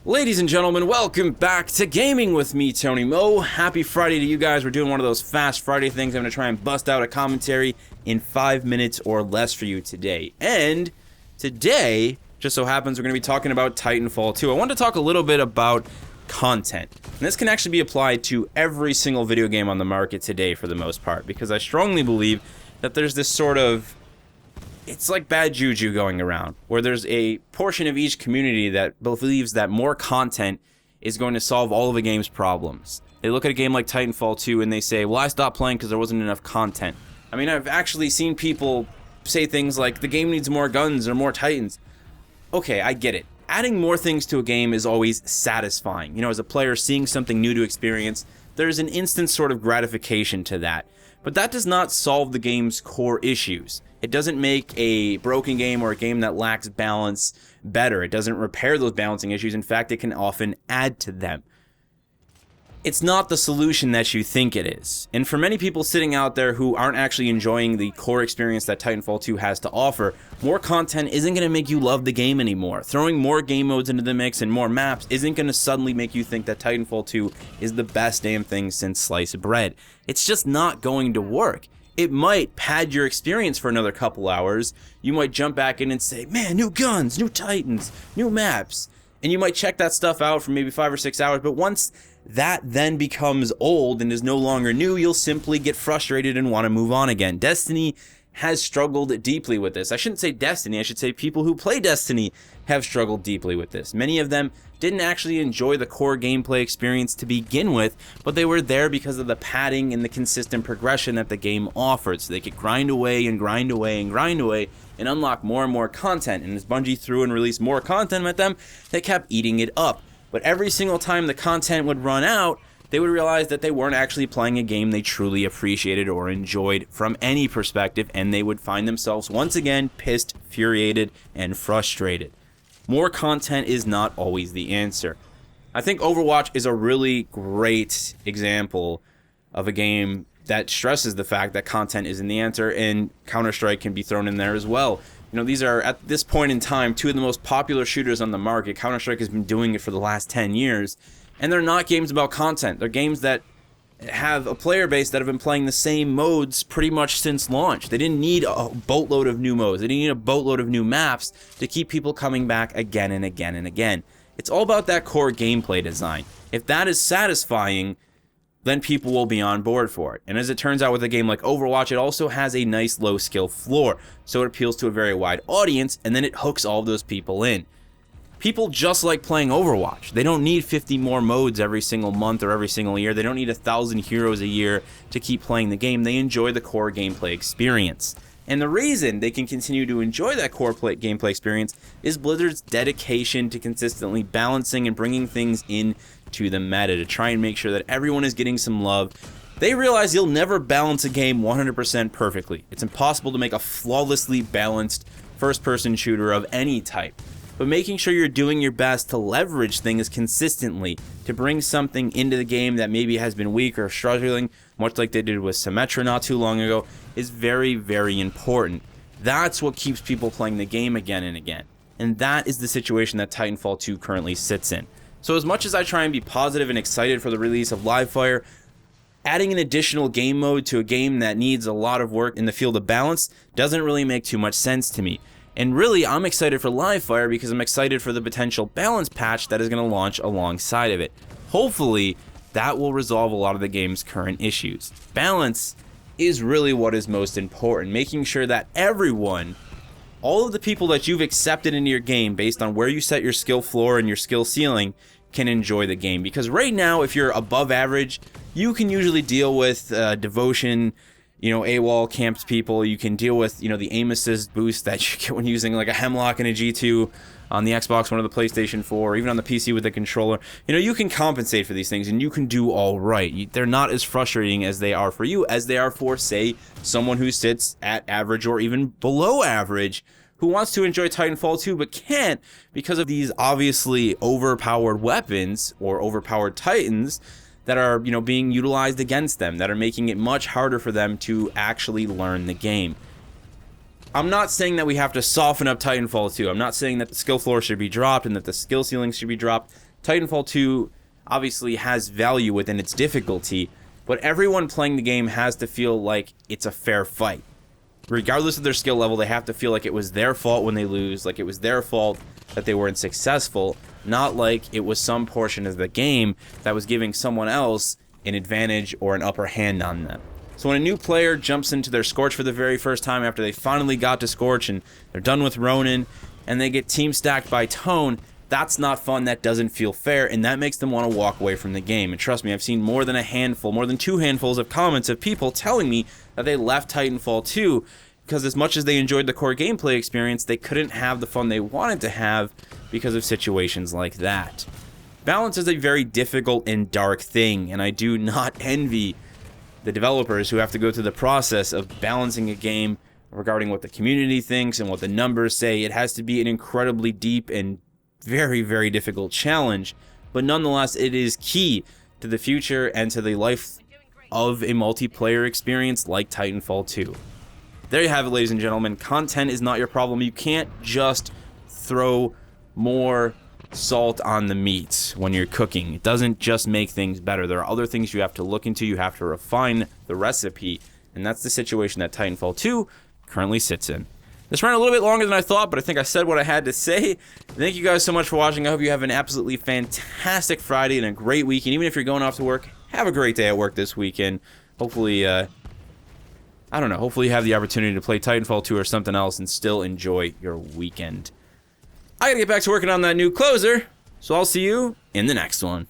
Ladies and gentlemen, welcome back to Gaming with me, Tony Mo. Happy Friday to you guys. We're doing one of those fast Friday things. I'm going to try and bust out a commentary in 5 minutes or less for you today. And today, just so happens, we're going to be talking about Titanfall 2. I want to talk a little bit about content. And this can actually be applied to every single video game on the market today for the most part, because I strongly believe that there's this sort of, it's like bad juju going around, where there's a portion of each community that believes that more content is going to solve all of a game's problems. They look at a game like Titanfall 2 and they say, well, I stopped playing because there wasn't enough content. I mean, I've actually seen people say things like, the game needs more guns or more Titans. Okay, I get it. Adding more things to a game is always satisfying. You know, as a player, seeing something new to experience, there's an instant sort of gratification to that. But that does not solve the game's core issues. It doesn't make a broken game or a game that lacks balance better. It doesn't repair those balancing issues. In fact, it can often add to them. It's not the solution that you think it is. And for many people sitting out there who aren't actually enjoying the core experience that Titanfall 2 has to offer, more content isn't going to make you love the game anymore. Throwing more game modes into the mix and more maps isn't going to suddenly make you think that Titanfall 2 is the best damn thing since sliced bread. It's just not going to work. It might pad your experience for another couple hours. You might jump back in and say, man, new guns, new Titans, new maps. And you might check that stuff out for maybe 5 or 6 hours, but once that then becomes old and is no longer new, you'll simply get frustrated and want to move on again. Destiny has struggled deeply with this. I shouldn't say Destiny, I should say people who play Destiny have struggled deeply with this. Many of them didn't actually enjoy the core gameplay experience to begin with, but they were there because of the padding and the consistent progression that the game offered, so they could grind away and grind away and grind away and unlock more and more content. And as Bungie threw and released more content at them, they kept eating it up. But every single time the content would run out, they would realize that they weren't actually playing a game they truly appreciated or enjoyed from any perspective, and they would find themselves once again pissed, infuriated, and frustrated. More content is not always the answer. I think Overwatch is a really great example of a game that stresses the fact that content isn't the answer, and Counter-Strike can be thrown in there as well. You know, these are, at this point in time, two of the most popular shooters on the market. Counter-Strike has been doing it for the last 10 years, and they're not games about content. They're games that have a player base that have been playing the same modes pretty much since launch. They didn't need a boatload of new modes. They didn't need a boatload of new maps to keep people coming back again and again and again. It's all about that core gameplay design. If that is satisfying, then people will be on board for it. And as it turns out with a game like Overwatch, it also has a nice low skill floor, so it appeals to a very wide audience, and then it hooks all of those people in. People just like playing Overwatch. They don't need 50 more modes every single month or every single year. They don't need 1,000 heroes a year to keep playing the game. They enjoy the core gameplay experience. And the reason they can continue to enjoy that core gameplay experience is Blizzard's dedication to consistently balancing and bringing things in to the meta to try and make sure that everyone is getting some love. They realize you'll never balance a game 100% perfectly. It's impossible to make a flawlessly balanced first-person shooter of any type. But making sure you're doing your best to leverage things consistently to bring something into the game that maybe has been weak or struggling, much like they did with Symmetra not too long ago, is very, very important. That's what keeps people playing the game again and again. And that is the situation that Titanfall 2 currently sits in. So as much as I try and be positive and excited for the release of Livefire, adding an additional game mode to a game that needs a lot of work in the field of balance doesn't really make too much sense to me. And really, I'm excited for Livefire because I'm excited for the potential balance patch that is going to launch alongside of it. Hopefully, that will resolve a lot of the game's current issues. Balance is really what is most important, making sure that everyone, all of the people that you've accepted into your game based on where you set your skill floor and your skill ceiling, can enjoy the game. Because right now, if you're above average, you can usually deal with devotion, you know, AWOL camps people. You can deal with, you know, the aim assist boost that you get when using like a Hemlock and a G2 on the Xbox One or the PlayStation 4, or even on the PC with the controller. You know, you can compensate for these things and you can do all right. They're not as frustrating as they are for you as they are for, say, someone who sits at average or even below average, who wants to enjoy Titanfall 2 but can't because of these obviously overpowered weapons or overpowered Titans that are, you know, being utilized against them, that are making it much harder for them to actually learn the game. I'm not saying that we have to soften up Titanfall 2. I'm not saying that the skill floor should be dropped and that the skill ceiling should be dropped. Titanfall 2 obviously has value within its difficulty, but everyone playing the game has to feel like it's a fair fight. Regardless of their skill level, they have to feel like it was their fault when they lose, like it was their fault that they weren't successful, not like it was some portion of the game that was giving someone else an advantage or an upper hand on them. So when a new player jumps into their Scorch for the very first time after they finally got to Scorch and they're done with Ronin and they get team stacked by Tone, that's not fun, that doesn't feel fair, and that makes them want to walk away from the game. And trust me, I've seen more than a handful, more than 2 handfuls of comments of people telling me that they left Titanfall 2 because as much as they enjoyed the core gameplay experience, they couldn't have the fun they wanted to have because of situations like that. Balance is a very difficult and dark thing, and I do not envy the developers who have to go through the process of balancing a game regarding what the community thinks and what the numbers say. It has to be an incredibly deep and very, very difficult challenge, but nonetheless, it is key to the future and to the life of a multiplayer experience like Titanfall 2. There you have it, ladies and gentlemen. Content is not your problem. You can't just throw more salt on the meat when you're cooking. It doesn't just make things better. There are other things you have to look into. You have to refine the recipe, and that's the situation that Titanfall 2 currently sits in. This ran a little bit longer than I thought, but I think I said what I had to say. Thank you guys so much for watching. I hope you have an absolutely fantastic Friday and a great weekend. Even if you're going off to work, have a great day at work this weekend. Hopefully, I don't know, hopefully you have the opportunity to play Titanfall 2 or something else and still enjoy your weekend. I gotta get back to working on that new closer, so I'll see you in the next one.